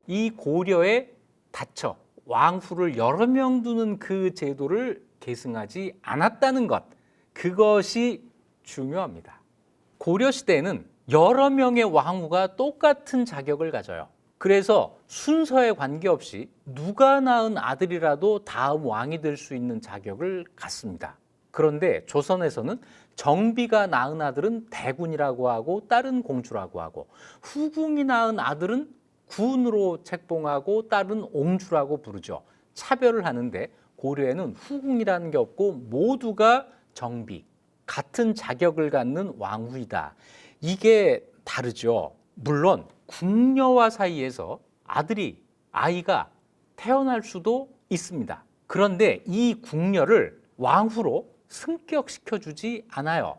이 고려에 닫혀 왕후를 여러 명 두는 그 제도를 계승하지 않았다는 것, 그것이 중요합니다. 고려 시대에는 여러 명의 왕후가 똑같은 자격을 가져요. 그래서 순서에 관계없이 누가 낳은 아들이라도 다음 왕이 될 수 있는 자격을 갖습니다. 그런데 조선에서는 정비가 낳은 아들은 대군이라고 하고 딸은 공주라고 하고, 후궁이 낳은 아들은 군으로 책봉하고 딸은 옹주라고 부르죠. 차별을 하는데 고려에는 후궁이라는 게 없고 모두가 정비, 같은 자격을 갖는 왕후이다. 이게 다르죠. 물론 궁녀와 사이에서 아이가 태어날 수도 있습니다. 그런데 이 궁녀를 왕후로 승격시켜주지 않아요.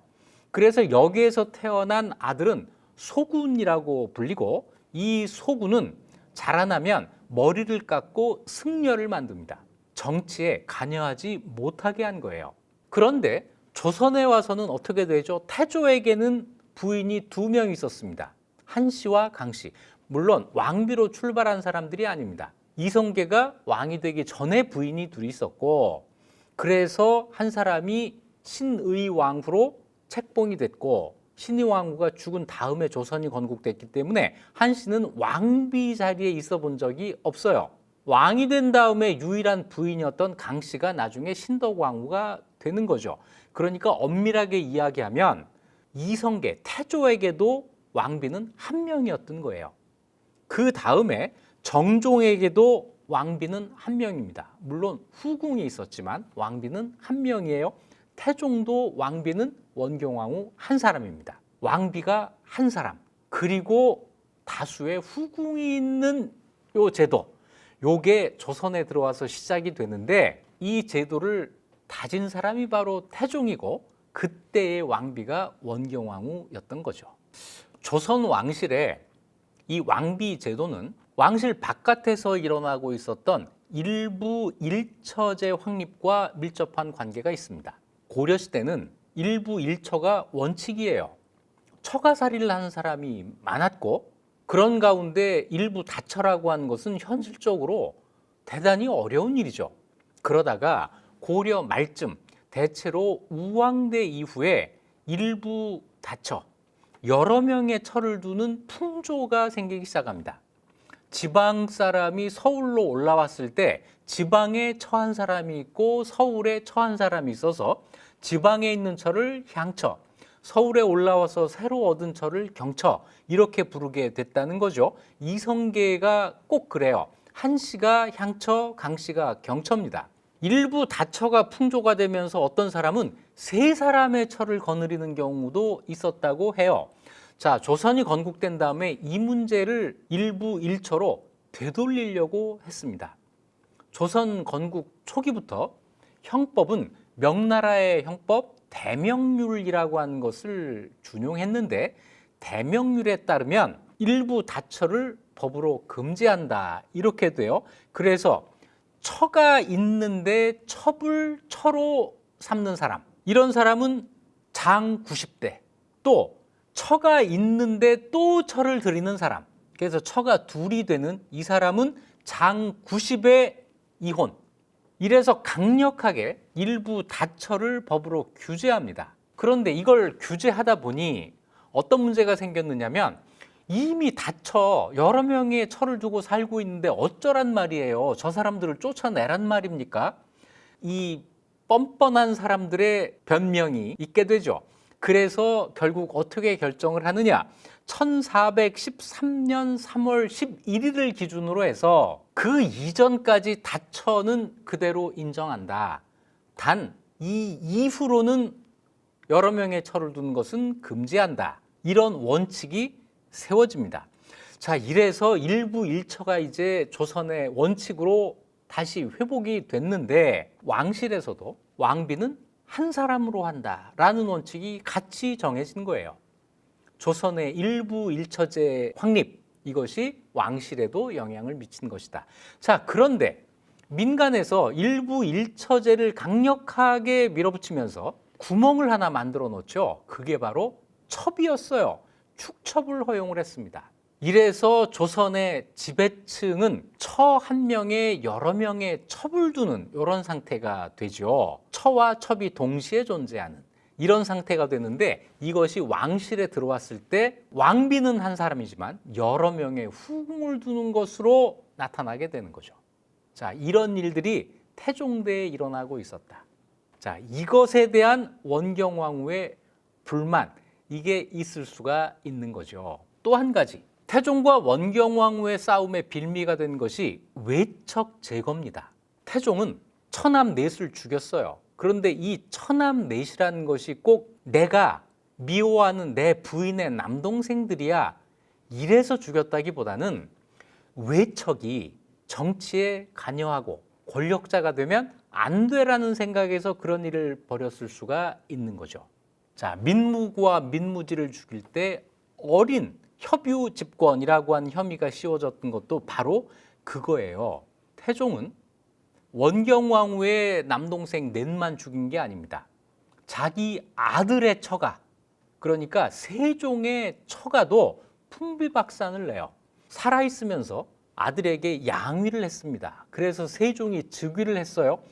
그래서 여기에서 태어난 아들은 소군이라고 불리고, 이 소군은 자라나면 머리를 깎고 승려를 만듭니다. 정치에 관여하지 못하게 한 거예요. 그런데 조선에 와서는 어떻게 되죠? 태조에게는 부인이 2명 있었습니다. 한씨와 강씨. 물론 왕비로 출발한 사람들이 아닙니다. 이성계가 왕이 되기 전에 부인이 2이 있었고, 그래서 한 사람이 신의 왕후로 책봉이 됐고, 신의 왕후가 죽은 다음에 조선이 건국됐기 때문에 한씨는 왕비 자리에 있어 본 적이 없어요. 왕이 된 다음에 유일한 부인이었던 강씨가 나중에 신덕 왕후가 되는 거죠. 그러니까 엄밀하게 이야기하면 이성계, 태조에게도 왕비는 1명이었던 거예요. 그 다음에 정종에게도 왕비는 1명입니다. 물론 후궁이 있었지만 왕비는 1명이에요. 태종도 왕비는 원경왕후 한 사람입니다. 왕비가 한 사람, 그리고 다수의 후궁이 있는 요 제도, 요게 조선에 들어와서 시작이 되는데, 이 제도를 다진 사람이 바로 태종이고 그때의 왕비가 원경왕후였던 거죠. 조선 왕실의 이 왕비 제도는 왕실 바깥에서 일어나고 있었던 일부 일처제 확립과 밀접한 관계가 있습니다. 고려 시대는 일부 일처가 원칙이에요. 처가살이를 하는 사람이 많았고, 그런 가운데 일부 다처라고 하는 것은 현실적으로 대단히 어려운 일이죠. 그러다가 고려 말쯤 대체로 우왕대 이후에 일부 다처, 여러 명의 처를 두는 풍조가 생기기 시작합니다. 지방 사람이 서울로 올라왔을 때 지방에 처한 사람이 있고 서울에 처한 사람이 있어서 지방에 있는 처를 향처, 서울에 올라와서 새로 얻은 처를 경처, 이렇게 부르게 됐다는 거죠. 이성계가 꼭 그래요. 한씨가 향처, 강씨가 경처입니다. 일부 다처가 풍조가 되면서 어떤 사람은 3사람의 처를 거느리는 경우도 있었다고 해요. 자, 조선이 건국된 다음에 이 문제를 일부 일처로 되돌리려고 했습니다. 조선 건국 초기부터 형법은 명나라의 형법 대명률이라고 하는 것을 준용했는데, 대명률에 따르면 일부 다처를 법으로 금지한다, 이렇게 돼요. 그래서 처가 있는데 처를 처로 삼는 사람, 이런 사람은 장 90대, 또 처가 있는데 또 처를 들이는 사람, 그래서 처가 2이 되는 이 사람은 장 90의 이혼. 이래서 강력하게 일부 다처를 법으로 규제합니다. 그런데 이걸 규제하다 보니 어떤 문제가 생겼느냐면, 이미 다처 여러 명의 처를 두고 살고 있는데 어쩌란 말이에요. 저 사람들을 쫓아내란 말입니까? 이 뻔뻔한 사람들의 변명이 있게 되죠. 그래서 결국 어떻게 결정을 하느냐, 1413년 3월 11일을 기준으로 해서 그 이전까지 다처는 그대로 인정한다. 단 이 이후로는 여러 명의 처를 두는 것은 금지한다. 이런 원칙이 세워집니다. 자, 이래서 일부 일처가 이제 조선의 원칙으로 다시 회복이 됐는데, 왕실에서도 왕비는 한 사람으로 한다라는 원칙이 같이 정해진 거예요. 조선의 일부 일처제 확립, 이것이 왕실에도 영향을 미친 것이다. 자, 그런데 민간에서 일부 일처제를 강력하게 밀어붙이면서 구멍을 하나 만들어 놓죠. 그게 바로 첩이었어요. 축첩을 허용을 했습니다. 이래서 조선의 지배층은 처 한 명에 여러 명의 첩을 두는 이런 상태가 되죠. 처와 첩이 동시에 존재하는 이런 상태가 되는데, 이것이 왕실에 들어왔을 때 왕비는 한 사람이지만 여러 명의 후궁을 두는 것으로 나타나게 되는 거죠. 자, 이런 일들이 태종대에 일어나고 있었다. 자, 이것에 대한 원경왕후의 불만, 이게 있을 수가 있는 거죠. 또 한 가지, 태종과 원경왕후의 싸움의 빌미가 된 것이 외척 제거입니다. 태종은 처남 넷을 죽였어요. 그런데 이 처남 넷이라는 것이 꼭 내가 미워하는 내 부인의 남동생들이야 이래서 죽였다기보다는 외척이 정치에 관여하고 권력자가 되면 안 되라는 생각에서 그런 일을 벌였을 수가 있는 거죠. 자, 민무구와 민무지를 죽일 때 어린 협유 집권이라고 하는 혐의가 씌워졌던 것도 바로 그거예요. 태종은 원경왕후의 남동생 넷만 죽인 게 아닙니다. 자기 아들의 처가, 그러니까 세종의 처가도 풍비박산을 내요. 살아있으면서 아들에게 양위를 했습니다. 그래서 세종이 즉위를 했어요.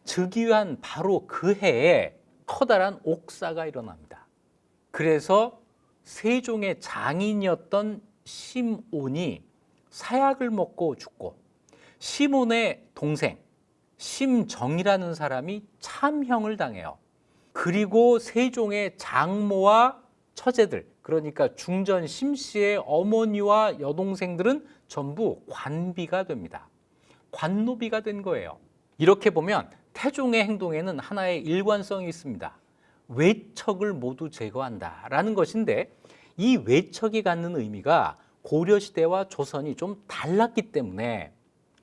즉위한 바로 그 해에 커다란 옥사가 일어납니다. 그래서 세종의 장인이었던 심온이 사약을 먹고 죽고, 심온의 동생 심정이라는 사람이 참형을 당해요. 그리고 세종의 장모와 처제들, 그러니까 중전 심씨의 어머니와 여동생들은 전부 관비가 됩니다. 관노비가 된 거예요. 이렇게 보면 태종의 행동에는 하나의 일관성이 있습니다. 외척을 모두 제거한다라는 것인데, 이 외척이 갖는 의미가 고려시대와 조선이 좀 달랐기 때문에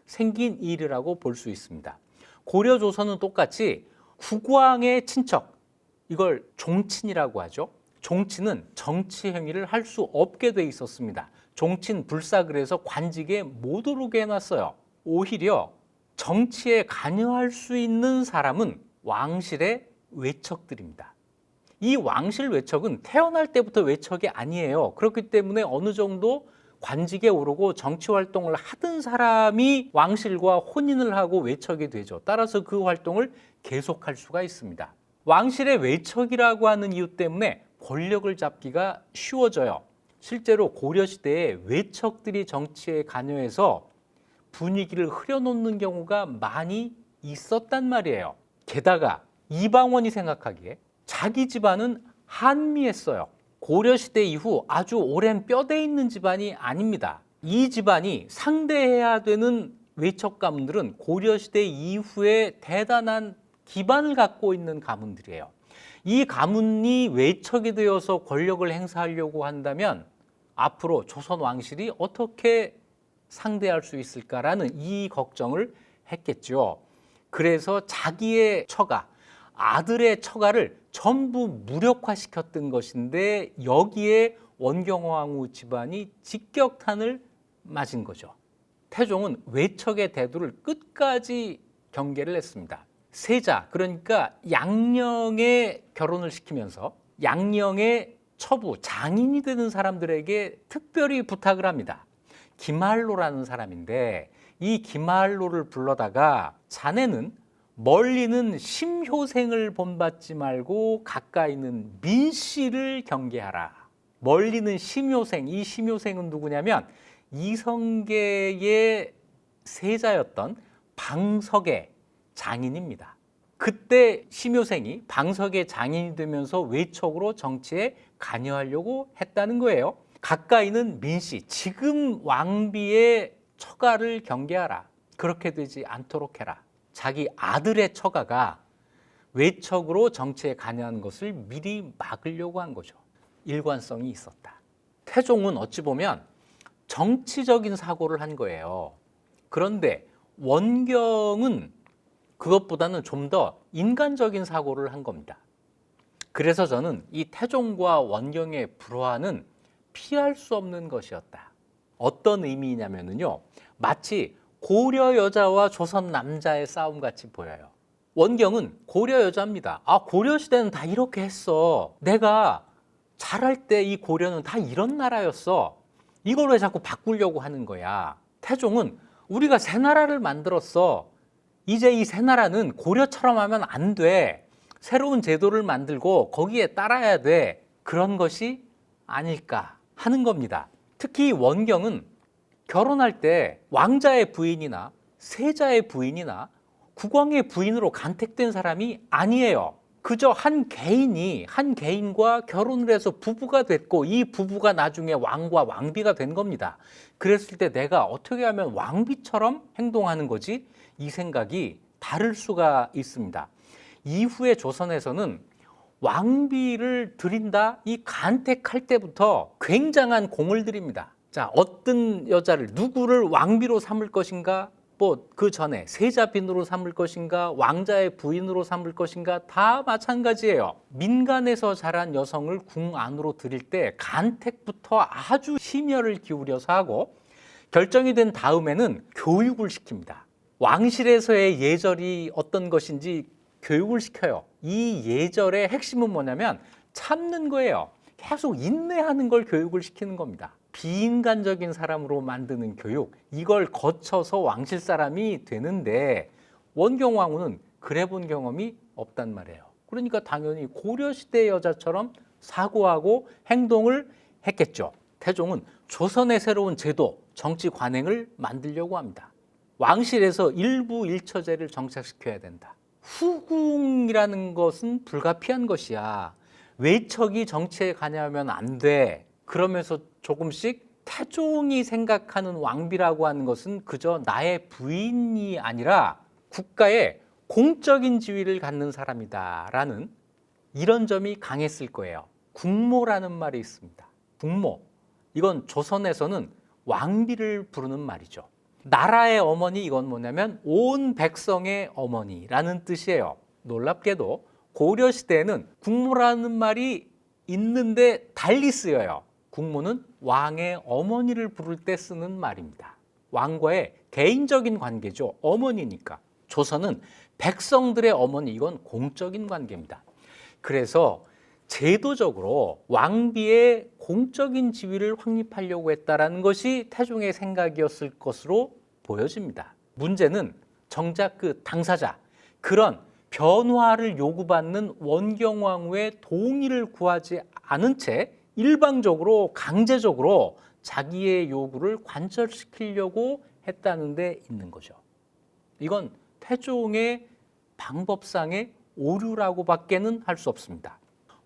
생긴 일이라고 볼 수 있습니다. 고려 조선은 똑같이 국왕의 친척, 이걸 종친이라고 하죠. 종친은 정치 행위를 할 수 없게 돼 있었습니다. 종친 불사글에서 관직에 못 오르게 해놨어요. 오히려 정치에 관여할 수 있는 사람은 왕실의 외척들입니다. 이 왕실 외척은 태어날 때부터 외척이 아니에요. 그렇기 때문에 어느 정도 관직에 오르고 정치 활동을 하던 사람이 왕실과 혼인을 하고 외척이 되죠. 따라서 그 활동을 계속할 수가 있습니다. 왕실의 외척이라고 하는 이유 때문에 권력을 잡기가 쉬워져요. 실제로 고려시대에 외척들이 정치에 관여해서 분위기를 흐려놓는 경우가 많이 있었단 말이에요. 게다가 이방원이 생각하기에 자기 집안은 한미했어요. 고려시대 이후 아주 오랜 뼈대 있는 집안이 아닙니다. 이 집안이 상대해야 되는 외척 가문들은 고려시대 이후에 대단한 기반을 갖고 있는 가문들이에요. 이 가문이 외척이 되어서 권력을 행사하려고 한다면 앞으로 조선 왕실이 어떻게 상대할 수 있을까라는 이 걱정을 했겠죠. 그래서 자기의 처가, 아들의 처가를 전부 무력화시켰던 것인데, 여기에 원경왕후 집안이 직격탄을 맞은 거죠. 태종은 외척의 대두를 끝까지 경계를 했습니다. 세자, 그러니까 양령의 결혼을 시키면서 양령의 처부, 장인이 되는 사람들에게 특별히 부탁을 합니다. 김할로라는 사람인데, 이 김할로를 불러다가 자네는 멀리는 심효생을 본받지 말고 가까이는 민씨를 경계하라. 멀리는 심효생, 이 심효생은 누구냐면 이성계의 세자였던 방석의 장인입니다. 그때 심효생이 방석의 장인이 되면서 외척으로 정치에 관여하려고 했다는 거예요. 가까이는 민씨, 지금 왕비의 처가를 경계하라. 그렇게 되지 않도록 해라. 자기 아들의 처가가 외척으로 정치에 관여하는 것을 미리 막으려고 한 거죠. 일관성이 있었다. 태종은 어찌 보면 정치적인 사고를 한 거예요. 그런데 원경은 그것보다는 좀 더 인간적인 사고를 한 겁니다. 그래서 저는 이 태종과 원경의 불화는 피할 수 없는 것이었다. 어떤 의미냐면요, 마치 고려 여자와 조선 남자의 싸움 같이 보여요. 원경은 고려 여자입니다. 아, 고려 시대는 다 이렇게 했어. 내가 잘할 때 이 고려는 다 이런 나라였어. 이걸 왜 자꾸 바꾸려고 하는 거야? 태종은 우리가 새 나라를 만들었어. 이제 이 새 나라는 고려처럼 하면 안 돼. 새로운 제도를 만들고 거기에 따라야 돼. 그런 것이 아닐까 하는 겁니다. 특히 원경은 결혼할 때 왕자의 부인이나 세자의 부인이나 국왕의 부인으로 간택된 사람이 아니에요. 그저 한 개인과 결혼을 해서 부부가 됐고 이 부부가 나중에 왕과 왕비가 된 겁니다. 그랬을 때 내가 어떻게 하면 왕비처럼 행동하는 거지? 이 생각이 다를 수가 있습니다. 이후에 조선에서는 왕비를 드린다, 이 간택할 때부터 굉장한 공을 들입니다. 자, 어떤 여자를 누구를 왕비로 삼을 것인가? 뭐 그 전에 세자빈으로 삼을 것인가, 왕자의 부인으로 삼을 것인가, 다 마찬가지예요. 민간에서 자란 여성을 궁 안으로 들일 때 간택부터 아주 심혈을 기울여서 하고 결정이 된 다음에는 교육을 시킵니다. 왕실에서의 예절이 어떤 것인지 교육을 시켜요. 이 예절의 핵심은 뭐냐면 참는 거예요. 계속 인내하는 걸 교육을 시키는 겁니다. 비인간적인 사람으로 만드는 교육, 이걸 거쳐서 왕실 사람이 되는데 원경왕후는 그래 본 경험이 없단 말이에요. 그러니까 당연히 고려시대 여자처럼 사고하고 행동을 했겠죠. 태종은 조선의 새로운 제도, 정치 관행을 만들려고 합니다. 왕실에서 일부 일처제를 정착시켜야 된다. 후궁이라는 것은 불가피한 것이야. 외척이 정치에 관여하면 안 돼. 그러면서 조금씩 태종이 생각하는 왕비라고 하는 것은 그저 나의 부인이 아니라 국가의 공적인 지위를 갖는 사람이다라는 이런 점이 강했을 거예요. 국모라는 말이 있습니다. 국모. 이건 조선에서는 왕비를 부르는 말이죠. 나라의 어머니, 이건 뭐냐면 온 백성의 어머니라는 뜻이에요. 놀랍게도 고려시대에는 국모라는 말이 있는데 달리 쓰여요. 국모는 왕의 어머니를 부를 때 쓰는 말입니다. 왕과의 개인적인 관계죠. 어머니니까. 조선은 백성들의 어머니, 이건 공적인 관계입니다. 그래서 제도적으로 왕비의 공적인 지위를 확립하려고 했다는 것이 태종의 생각이었을 것으로 보여집니다. 문제는 정작 그 당사자, 그런 변화를 요구받는 원경왕후의 동의를 구하지 않은 채 일방적으로 강제적으로 자기의 요구를 관철시키려고 했다는 데 있는 거죠. 이건 태종의 방법상의 오류라고 밖에는 할 수 없습니다.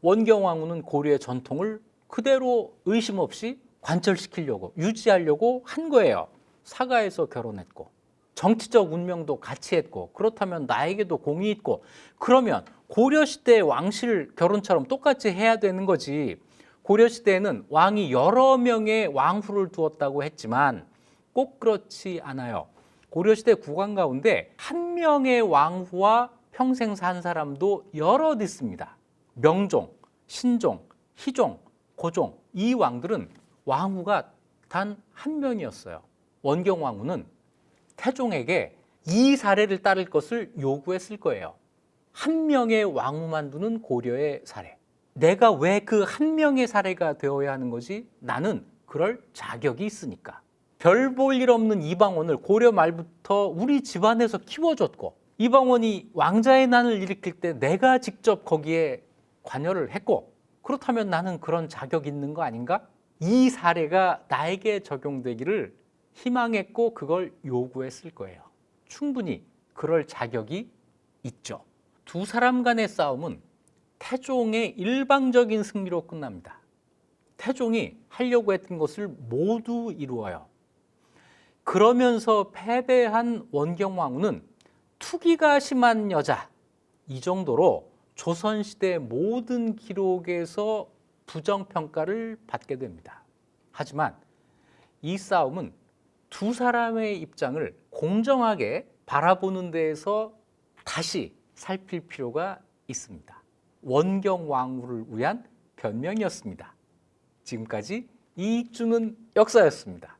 원경왕후는 고려의 전통을 그대로 의심 없이 관철시키려고, 유지하려고 한 거예요. 사가에서 결혼했고 정치적 운명도 같이 했고, 그렇다면 나에게도 공이 있고, 그러면 고려시대 왕실 결혼처럼 똑같이 해야 되는 거지. 고려시대에는 왕이 여러 명의 왕후를 두었다고 했지만 꼭 그렇지 않아요. 고려시대 국왕 가운데 한 명의 왕후와 평생 산 사람도 여럿 있습니다. 명종, 신종, 희종, 고종, 이 왕들은 왕후가 단 한 명이었어요. 원경왕후는 태종에게 이 사례를 따를 것을 요구했을 거예요. 한 명의 왕후만 두는 고려의 사례. 내가 왜 그 한 명의 사례가 되어야 하는 거지? 나는 그럴 자격이 있으니까. 별 볼 일 없는 이방원을 고려 말부터 우리 집안에서 키워줬고, 이방원이 왕자의 난을 일으킬 때 내가 직접 거기에 관여를 했고, 그렇다면 나는 그런 자격이 있는 거 아닌가? 이 사례가 나에게 적용되기를 희망했고 그걸 요구했을 거예요. 충분히 그럴 자격이 있죠. 두 사람 간의 싸움은 태종의 일방적인 승리로 끝납니다. 태종이 하려고 했던 것을 모두 이루어요. 그러면서 패배한 원경왕후는 투기가 심한 여자, 이 정도로 조선시대 모든 기록에서 부정평가를 받게 됩니다. 하지만 이 싸움은 두 사람의 입장을 공정하게 바라보는 데에서 다시 살필 필요가 있습니다. 원경왕후를 위한 변명이었습니다. 지금까지 이익주는 역사였습니다.